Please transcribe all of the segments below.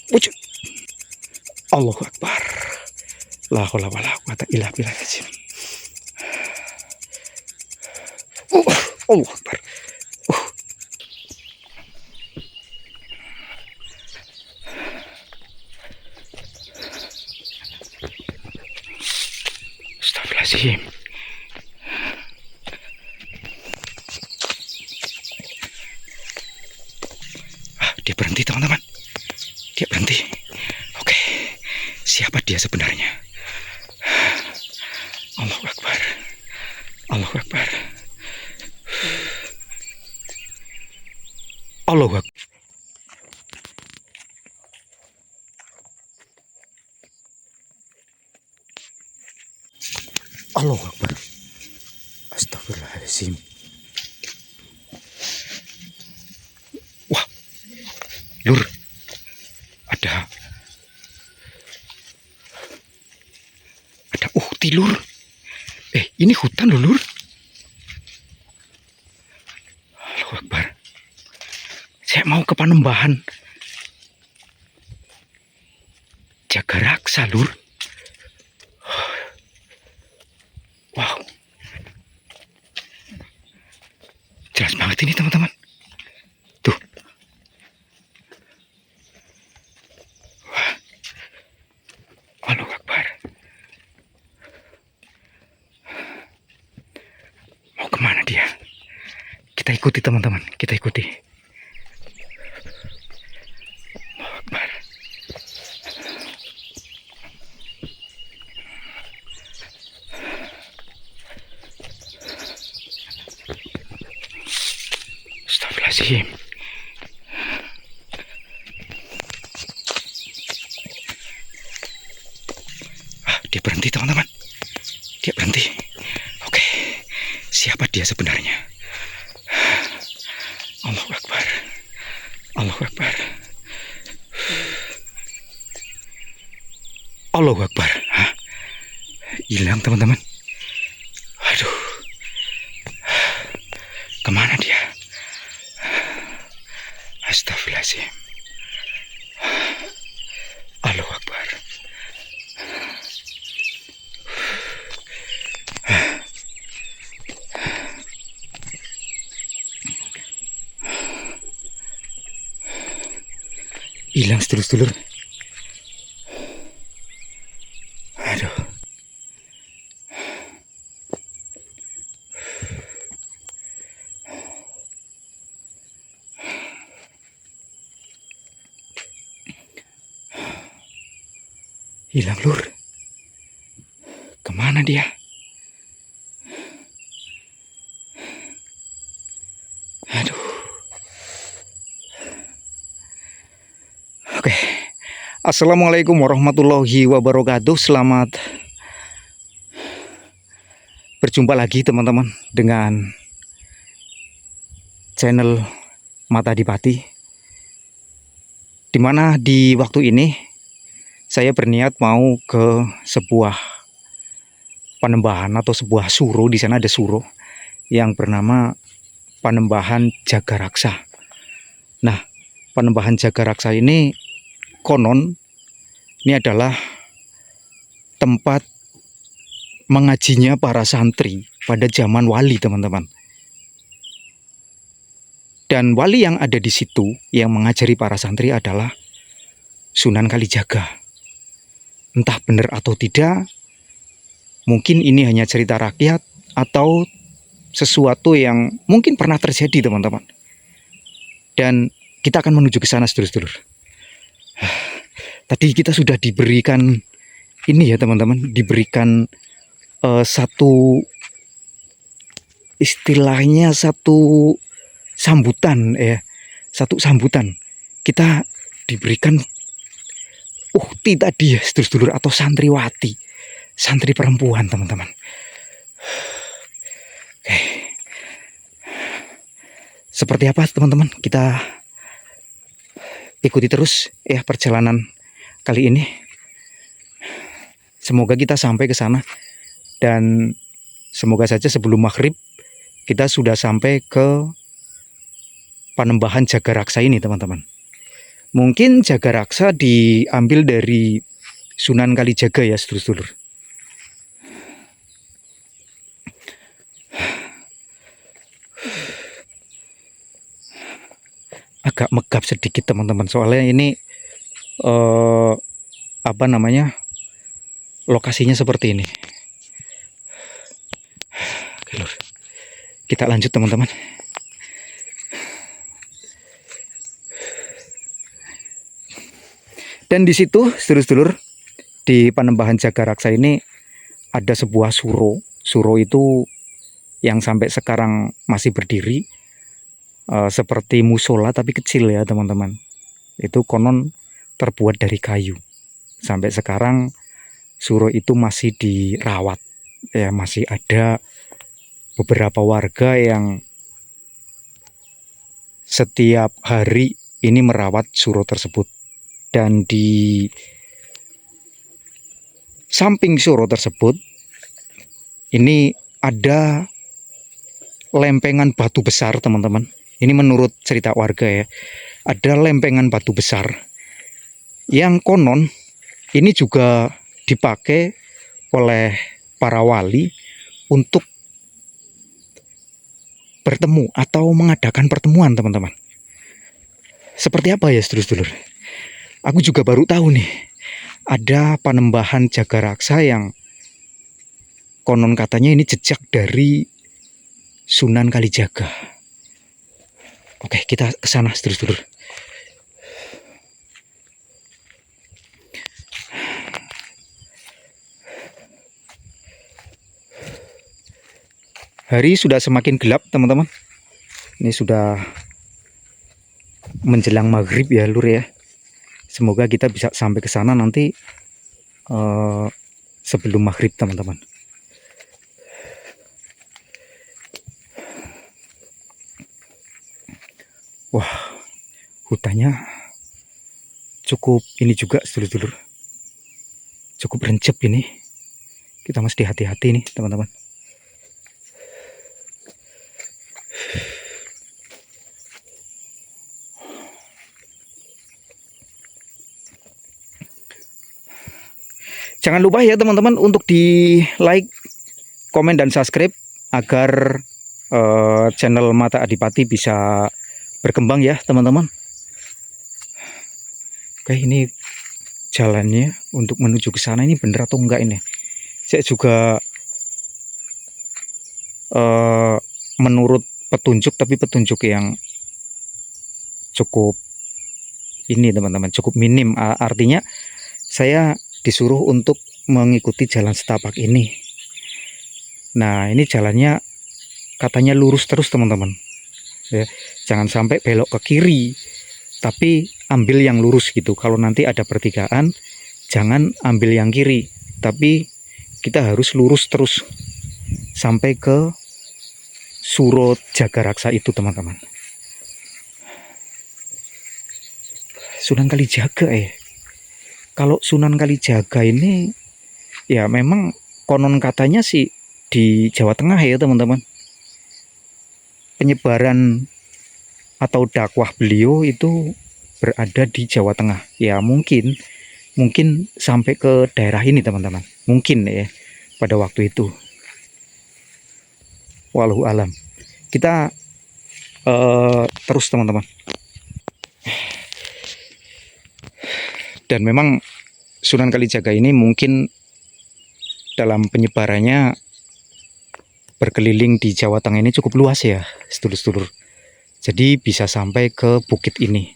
Wujud. Allahu Akbar. La haula wala quwata illa billah. Allahu Akbar. Astagfirullahaladzim. Dia berhenti teman-teman. Dia berhenti. Oke, siapa dia sebenarnya? Allahu Akbar. Allahu Akbar. Allahu Akbar. Allahu Akbar. Astagfirullahaladzim. Wah, Lur, ada ukti, Lur. Ini hutan loh, Lur. Allahu Akbar. Saya mau ke Panembahan Jagaraksa, Lur. Wow, jelas banget ini teman-teman. Tuh. Wah. Allahu Akbar. Mau kemana dia? Kita ikuti teman-teman, kita ikuti. Allahu Akbar. Astagfirullahaladzim. Dia berhenti teman-teman. Dia berhenti. Oke, siapa dia sebenarnya? Allahu Akbar. Allahu Akbar. Allahu Akbar. Hilang teman-teman. Aduh. Kemana dia? Astagfirullahaladzim. Allahu Akbar. Hilang sedulur-sedulur. Aduh. Hilang, Lur. Kemana dia? Aduh. Oke. Assalamualaikum warahmatullahi wabarakatuh. Selamat berjumpa lagi teman-teman dengan channel Mata Adipati, dimana di waktu ini saya berniat mau ke sebuah Panembahan atau sebuah suro. Di sana ada suro yang bernama Panembahan Jagaraksa. Nah, Panembahan Jagaraksa ini konon ini adalah tempat mengajinya para santri pada zaman wali, teman-teman. Dan wali yang ada di situ yang mengajari para santri adalah Sunan Kalijaga. Entah benar atau tidak, mungkin ini hanya cerita rakyat atau sesuatu yang mungkin pernah terjadi, teman-teman. Dan kita akan menuju ke sana, sedulur-sedulur. Tadi kita sudah diberikan ini ya, teman-teman, diberikan satu istilahnya satu sambutan ya, satu sambutan. Kita diberikan ukti tadi ya, sedulur-sedulur, atau santriwati, santri perempuan, teman-teman. Oke. Seperti apa, teman-teman? Kita ikuti terus ya perjalanan kali ini. Semoga kita sampai ke sana, dan semoga saja sebelum maghrib kita sudah sampai ke Panembahan Jagaraksa ini, teman-teman. Mungkin jaga raksa diambil dari Sunan Kalijaga ya, sedulur-sedulur. Agak megap sedikit teman-teman, soalnya ini apa namanya, lokasinya seperti ini. Oke, lur. Kita lanjut teman-teman. Dan di situ, sedulur-sedulur, di Panembahan Jagaraksa ini ada sebuah suro. Suro itu yang sampai sekarang masih berdiri, seperti musola tapi kecil ya teman-teman. Itu konon terbuat dari kayu. Sampai sekarang suro itu masih dirawat. Ya, masih ada beberapa warga yang setiap hari ini merawat suro tersebut. Dan di samping suro tersebut ini ada lempengan batu besar teman-teman. Ini menurut cerita warga ya. Ada lempengan batu besar yang konon ini juga dipakai oleh para wali untuk bertemu atau mengadakan pertemuan teman-teman. Seperti apa ya sedulur-sedulur? Aku juga baru tahu nih, ada Panembahan Jagaraksa yang konon katanya ini jejak dari Sunan Kalijaga. Oke, kita ke sana sedulur-sedulur. Hari sudah semakin gelap teman-teman. Ini sudah menjelang maghrib ya lur ya. Semoga kita bisa sampai ke sana nanti sebelum maghrib teman-teman. Wah, hutannya cukup ini juga sedulur-sedulur. Cukup rencep ini. Kita mesti hati-hati nih teman-teman. Jangan lupa ya teman-teman untuk di like, komen, dan subscribe agar channel Mata Adipati bisa berkembang ya teman-teman. Oke, ini jalannya untuk menuju ke sana ini bener atau enggak ini? Saya juga menurut petunjuk, tapi petunjuk yang cukup ini teman-teman, cukup minim. Artinya saya disuruh untuk mengikuti jalan setapak ini. Nah, ini jalannya katanya lurus terus teman-teman ya, jangan sampai belok ke kiri, tapi ambil yang lurus gitu. Kalau nanti ada pertigaan, jangan ambil yang kiri, tapi kita harus lurus terus sampai ke Suro Jagaraksa itu teman-teman. Sunan Kalijaga ya. Kalau Sunan Kalijaga ini ya memang konon katanya sih di Jawa Tengah ya teman-teman. Penyebaran atau dakwah beliau itu berada di Jawa Tengah. Ya mungkin sampai ke daerah ini teman-teman. Mungkin ya pada waktu itu. Wallahu alam. Kita terus teman-teman. Dan memang Sunan Kalijaga ini mungkin dalam penyebarannya berkeliling di Jawa Tengah ini cukup luas ya sedulur-sedulur. Jadi bisa sampai ke bukit ini.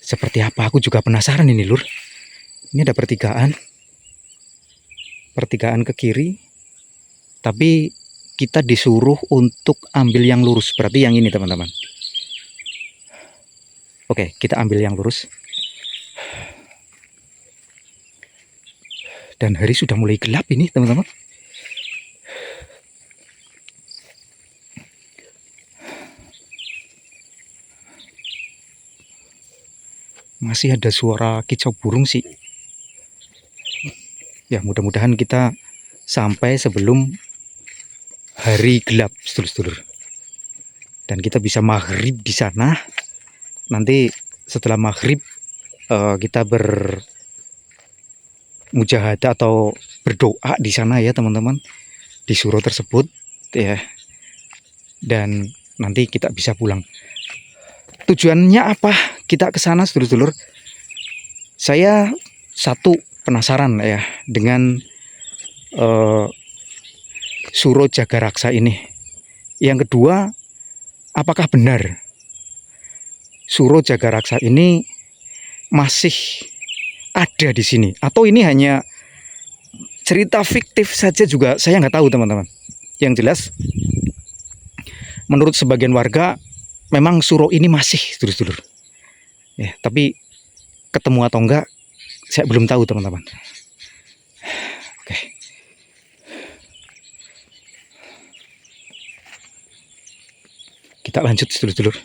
Seperti apa? Aku juga penasaran ini lur. Ini ada pertigaan. Pertigaan ke kiri. Tapi kita disuruh untuk ambil yang lurus. Berarti yang ini teman-teman. Oke, kita ambil yang lurus. Dan hari sudah mulai gelap ini teman-teman. Masih ada suara kicau burung sih. Ya mudah-mudahan kita sampai sebelum hari gelap sedulur-sedulur. Dan kita bisa maghrib di sana. nanti setelah maghrib kita bermujahadah atau berdoa di sana ya teman-teman, di suro tersebut ya, dan nanti kita bisa pulang. Tujuannya apa kita ke sana, sedulur-sedulur? Saya satu, penasaran ya dengan Suro Jagaraksa ini. Yang kedua, apakah benar Suro Jagaraksa ini masih ada di sini, atau ini hanya cerita fiktif saja juga, saya nggak tahu teman-teman. Yang jelas, menurut sebagian warga, memang Suro ini masih, sedulur-sedulur. Ya, tapi ketemu atau enggak, saya belum tahu teman-teman. Oke. Kita lanjut, sedulur-sedulur.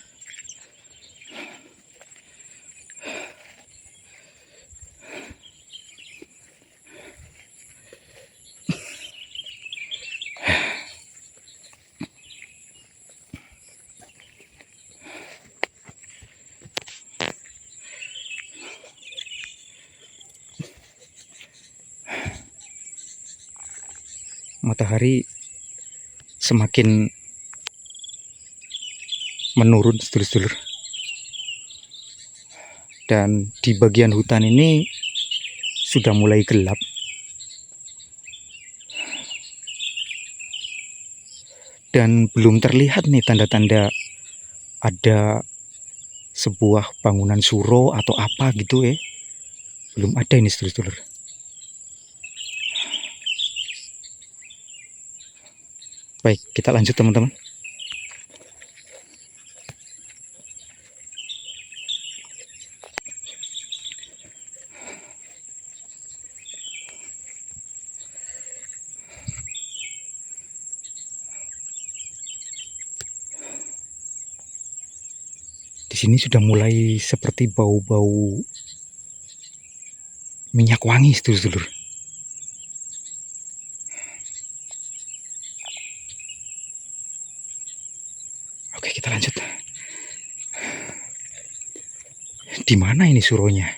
Matahari semakin menurun, sedulur-sedulur. Dan di bagian hutan ini sudah mulai gelap. Dan belum terlihat nih tanda-tanda ada sebuah bangunan suro atau apa gitu ya. Belum ada ini, sedulur-sedulur. Baik, kita lanjut teman-teman. Di sini sudah mulai seperti bau-bau minyak wangi, sedulur-sedulur. Oke, kita lanjut. Di mana ini suronya?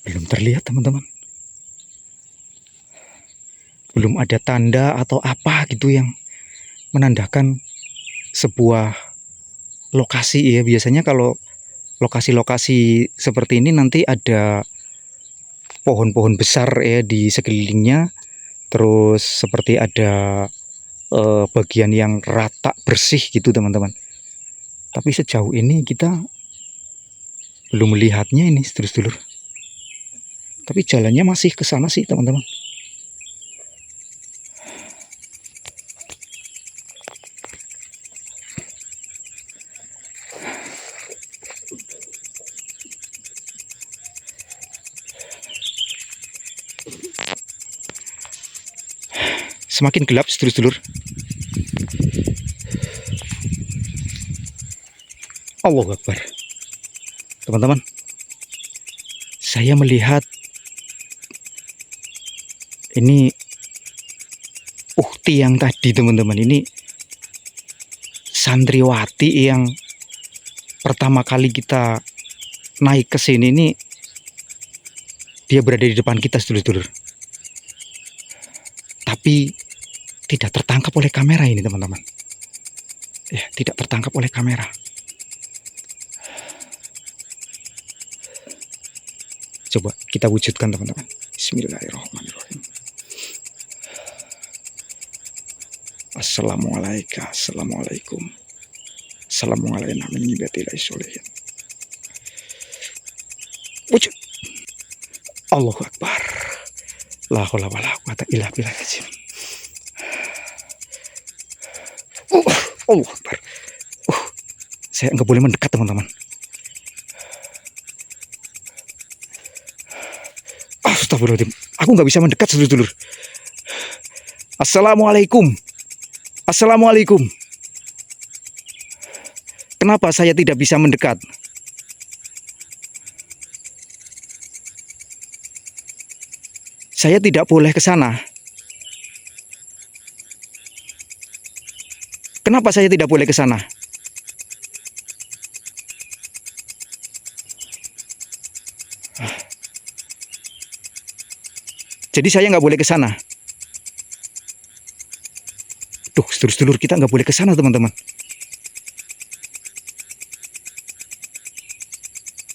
Belum terlihat teman-teman. Belum ada tanda atau apa gitu yang menandakan sebuah lokasi ya. Biasanya kalau lokasi-lokasi seperti ini nanti ada pohon-pohon besar ya di sekelilingnya. Terus seperti ada bagian yang rata bersih gitu teman-teman. Tapi sejauh ini kita belum melihatnya ini, sedulur-sedulur. Tapi jalannya masih ke sana sih teman-teman. Semakin gelap, sedulur-sedulur. Allahu Akbar. Teman-teman, saya melihat ini ukti yang tadi teman-teman, ini santriwati yang pertama kali kita naik ke sini, ini dia berada di depan kita, sedulur-sedulur. Tapi tidak tertangkap oleh kamera ini teman-teman. Ya, tidak tertangkap oleh kamera. Coba kita wujudkan teman-teman. Bismillahirrahmanirrahim. Assalamualaikum. Assalamualaikum. Assalamualaikum min ibadillah sholihin. Wujud. Allahu Akbar. La haula wala quwata illa billah. Allahu Akbar. Saya nggak boleh mendekat teman-teman. Astagfirullahaladzim. Aku nggak bisa mendekat, sedulur-sedulur. Assalamualaikum. Assalamualaikum. Kenapa saya tidak bisa mendekat? Saya tidak boleh ke sana. Kenapa saya tidak boleh ke sana? Jadi saya nggak boleh ke sana. Tuh, sedulur-sedulur, kita nggak boleh ke sana, teman-teman.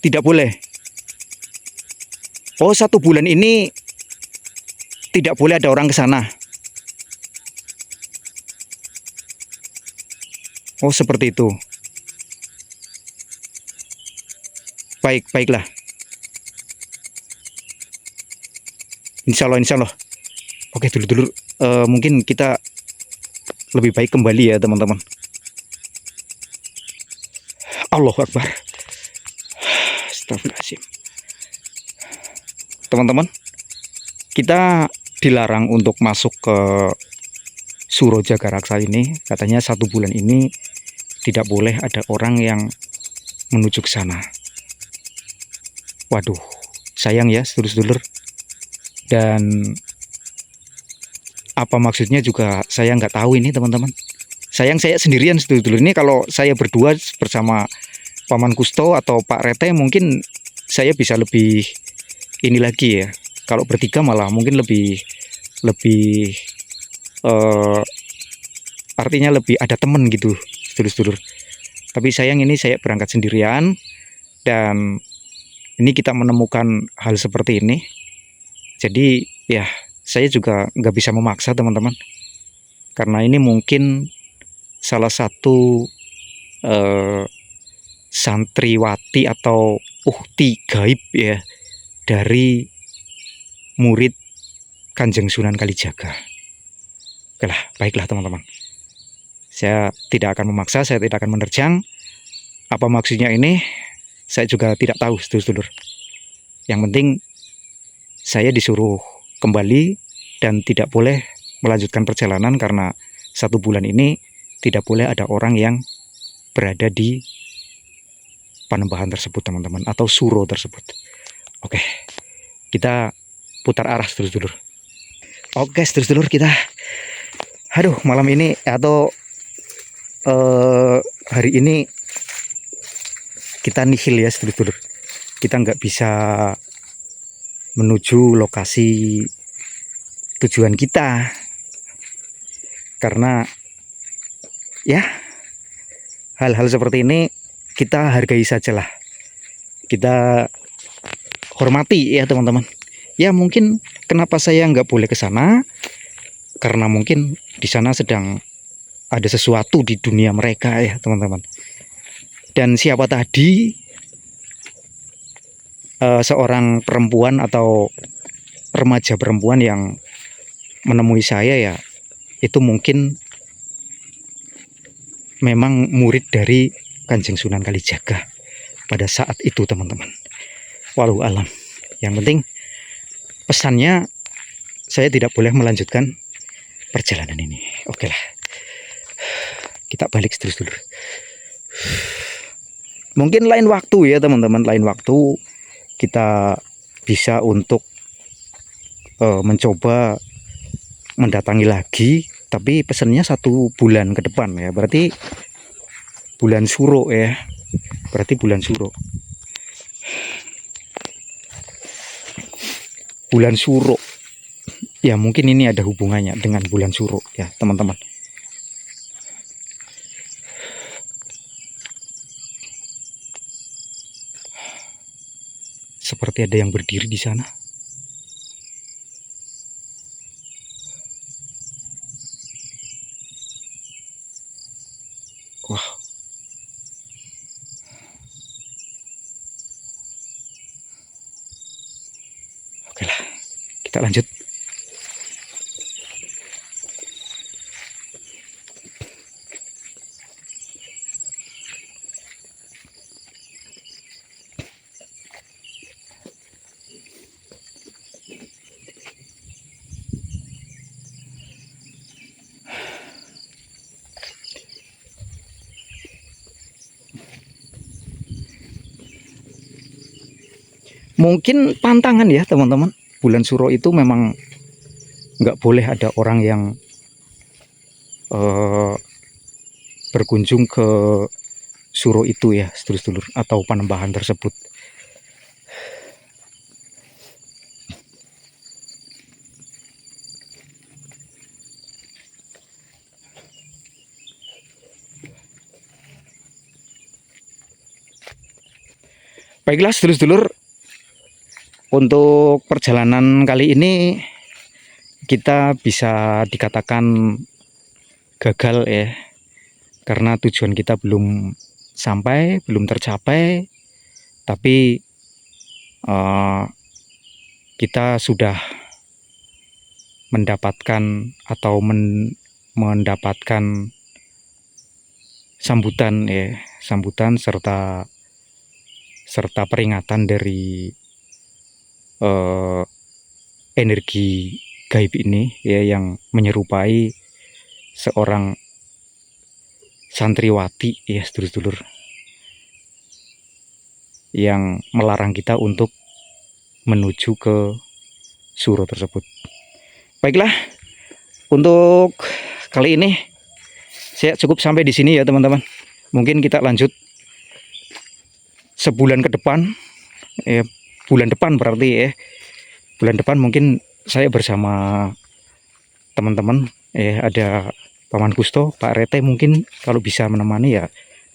Tidak boleh. Oh, 1 bulan ini tidak boleh ada orang ke sana. Oh, seperti itu. Baiklah. Insya Allah, insya Allah. Oke, dulur-dulur, mungkin kita lebih baik kembali ya, teman-teman. Allahu Akbar. Astagfirullahaladzim. Teman-teman, kita dilarang untuk masuk ke Suro Jagaraksa ini. Katanya 1 bulan ini tidak boleh ada orang yang menuju ke sana. Waduh, sayang ya, sedulur-sedulur. Dan apa maksudnya juga saya nggak tahu ini, teman-teman. Sayang saya sendirian, sedulur-sedulur. Ini kalau saya berdua bersama Paman Kusto atau Pak Rete, mungkin saya bisa lebih ini lagi ya. Kalau bertiga malah mungkin lebih artinya lebih ada temen gitu, sedulur-sedulur. Tapi sayang ini saya berangkat sendirian, dan ini kita menemukan hal seperti ini. Jadi ya, saya juga nggak bisa memaksa, teman-teman, karena ini mungkin salah satu santriwati atau ukti gaib ya, dari murid Kanjeng Sunan Kalijaga. Oke lah, baiklah teman-teman. Saya tidak akan memaksa, saya tidak akan menerjang. Apa maksudnya ini, saya juga tidak tahu, sedulur-sedulur. Yang penting saya disuruh kembali dan tidak boleh melanjutkan perjalanan karena 1 bulan ini tidak boleh ada orang yang berada di Panembahan tersebut, teman-teman, atau Suro tersebut. Oke, kita putar arah, sedulur-sedulur. Oke, sedulur-sedulur, kita malam ini atau hari ini kita nihil ya, sedulur-sedulur. Kita nggak bisa menuju lokasi tujuan kita karena ya, hal-hal seperti ini kita hargai sajalah, kita hormati ya, teman-teman. Ya, mungkin kenapa saya nggak boleh ke sana, karena mungkin di sana sedang ada sesuatu di dunia mereka ya, teman-teman. Dan siapa tadi seorang perempuan atau remaja perempuan yang menemui saya ya, itu mungkin memang murid dari Kanjeng Sunan Kalijaga pada saat itu, teman-teman. Walau alam. Yang penting pesannya, saya tidak boleh melanjutkan perjalanan ini. Oke lah, kita balik sedulur-sedulur. Mungkin lain waktu ya, teman-teman, lain waktu kita bisa untuk mencoba mendatangi lagi, tapi pesannya 1 bulan ke depan ya, berarti bulan Suro ya, berarti bulan Suro. Bulan Suro ya, mungkin ini ada hubungannya dengan bulan Suro ya, teman-teman. Seperti ada yang berdiri di sana. Wah. Oke lah, kita lanjut. mungkin pantangan ya teman-teman. Bulan Suro itu memang nggak boleh ada orang yang berkunjung ke Suro itu ya sedulur-sedulur, atau Panembahan tersebut. Baiklah sedulur-sedulur, untuk perjalanan kali ini kita bisa dikatakan gagal ya, karena tujuan kita belum sampai, belum tercapai, tapi kita sudah mendapatkan atau mendapatkan sambutan ya, sambutan serta peringatan dari energi gaib ini ya, yang menyerupai seorang santriwati ya sedulur-sedulur, yang melarang kita untuk menuju ke Suro tersebut. Baiklah, untuk kali ini saya cukup sampai di sini ya teman-teman. Mungkin kita lanjut sebulan ke depan ya, bulan depan berarti ya. Bulan depan mungkin saya bersama teman-teman ya, ada Paman Kusto, Pak Rete, mungkin kalau bisa menemani ya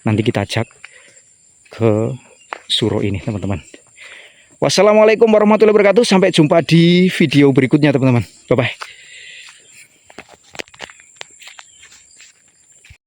nanti kita ajak ke Suro ini teman-teman. Wassalamualaikum warahmatullahi wabarakatuh. Sampai jumpa di video berikutnya teman-teman. Bye bye.